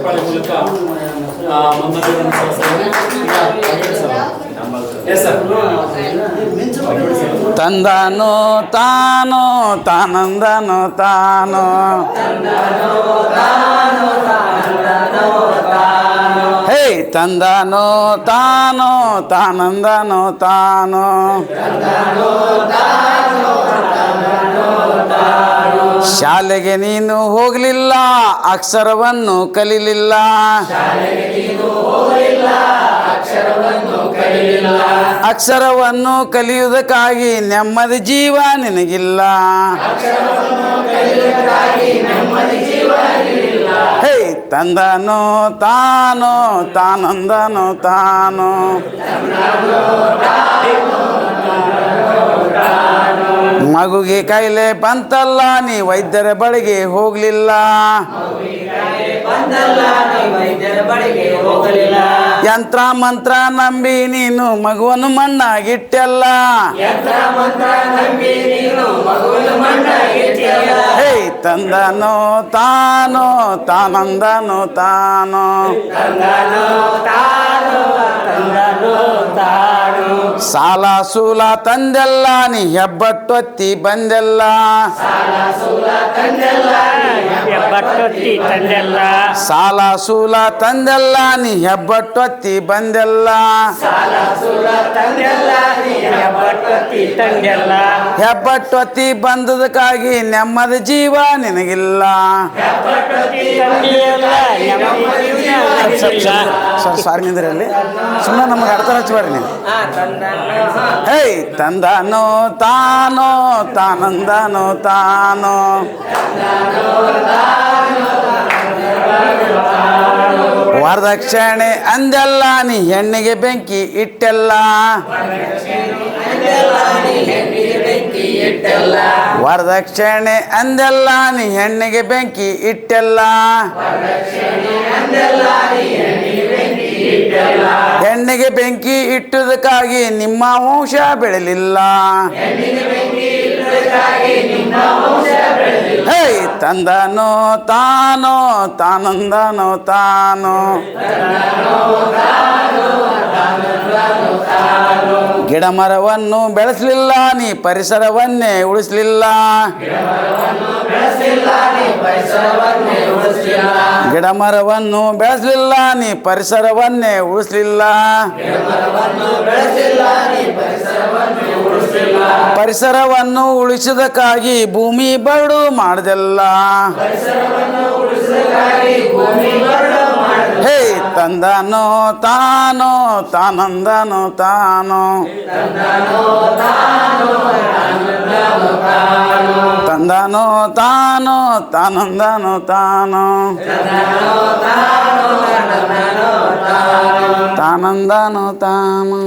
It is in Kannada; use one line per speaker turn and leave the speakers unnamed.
ಚಪ್ಪಾಳೆ ಮೂಲಕ ಮುಂದುವರಿಯೋದನ್ನು ಸಲ್ಲಿಸ್ತೇವೆ. Yes sir.
ತಂದನು ತಾನು ತಾನಂದನು ತಾನು ಹೇ ತಂದನು ತಾನು ತಾನಂದನು ತಾನು ಶಾಲೆಗೆ ನೀನು ಹೋಗಲಿಲ್ಲ, ಅಕ್ಷರವನ್ನು ಕಲಿಲಿಲ್ಲ. ಅಕ್ಷರವನ್ನು ಕಲಿಯುವುದಕ್ಕಾಗಿ ನೆಮ್ಮದಿ ಜೀವ ನಿನಗಿಲ್ಲ. ಹೇ ತಂದನು ತಾನು ತಾನಂದನು ತಾನು ಮಗುಗೆ ಕಾಯಿಲೆ ಬಂತಲ್ಲ, ನೀ ವೈದ್ಯರ ಬಳಿಗೆ ಹೋಗ್ಲಿಲ್ಲ. ಯಂತ್ರ ಮಂತ್ರ ನಂಬಿ ನೀನು ಮಗುವನ್ನು ಮಣ್ಣಾಗಿಟ್ಟೆಲ್ಲ. ಹೇ ತಂದನು ತಾನು ತಾನಂದನು ತಾನು ಸಾಲ ಸೂಲ ತಂದೆಲ್ಲ, ನೀ ಹೆಬ್ಬಟ್ಟೊತ್ತಿ ಬಂದೆಲ್ಲ. ಸಾಲ ಸೂಲ ತಂದೆಲ್ಲ, ನೀ ಹೆಬ್ಬಟ್ಟೊತ್ತಿ ಬಂದೆಲ್ಲ. ಹೆಬ್ಬಟ್ಟೊತ್ತಿ ಬಂದದಕ್ಕಾಗಿ ನೆಮ್ಮದಿ ಜೀವ ನಿನಗಿಲ್ಲ. ಸರ್ ಸಾರಿ ನಿಂದ್ರಲ್ಲಿ ಸುಮ್ಮನೆ ನಮಗೆ ಅರ್ಥ ಹಚ್ಚಬಾರಿ ನೀವು. ಹೇ ತಂದನು ತಾನು ತಾನಂದನು ತಾನು ವರದಕ್ಷಿಣೆ ಅಂದೆಲ್ಲ, ನೀ ಹೆಣ್ಣಿಗೆ ಬೆಂಕಿ ಇಟ್ಟೆಲ್ಲ. ವರದಕ್ಷಿಣೆ ಅಂದೆಲ್ಲ, ನೀ ಹೆಣ್ಣಿಗೆ ಬೆಂಕಿ ಇಟ್ಟೆಲ್ಲ. ಹೆಣ್ಣಿಗೆ ಬೆಂಕಿ ಇಟ್ಟುದಕ್ಕಾಗಿ ನಿಮ್ಮ ವಂಶ ಬೆಳೆಯಲಿಲ್ಲ. ಹೇ ತಂದನು ತಾನು ತಾನಂದನು ತಾನು ಗಿಡ ಮರವನ್ನು ಬೆಳೆಸಲಿಲ್ಲ, ನೀ ಪರಿಸರವನ್ನೇ ಉಳಿಸಲಿಲ್ಲ. ಗಿಡ ಮರವನ್ನು ಬೆಳೆಸಲಿಲ್ಲ, ನೀ ಪರಿಸರವನ್ನೇ ಉಳಿಸಲಿಲ್ಲ. ಪರಿಸರವನ್ನು ಉಳಿಸುವುದಕ್ಕಾಗಿ ಭೂಮಿ ಬರಡು ಮಾಡದೆಲ್ಲ. ಹೇ ತಂದನು ತಾನು ತಾನಂದನು ತಾನು ತಂದನು ತಾನು ತಾನಂದನು ತಾನು ತಾನಂದನು ತಾನು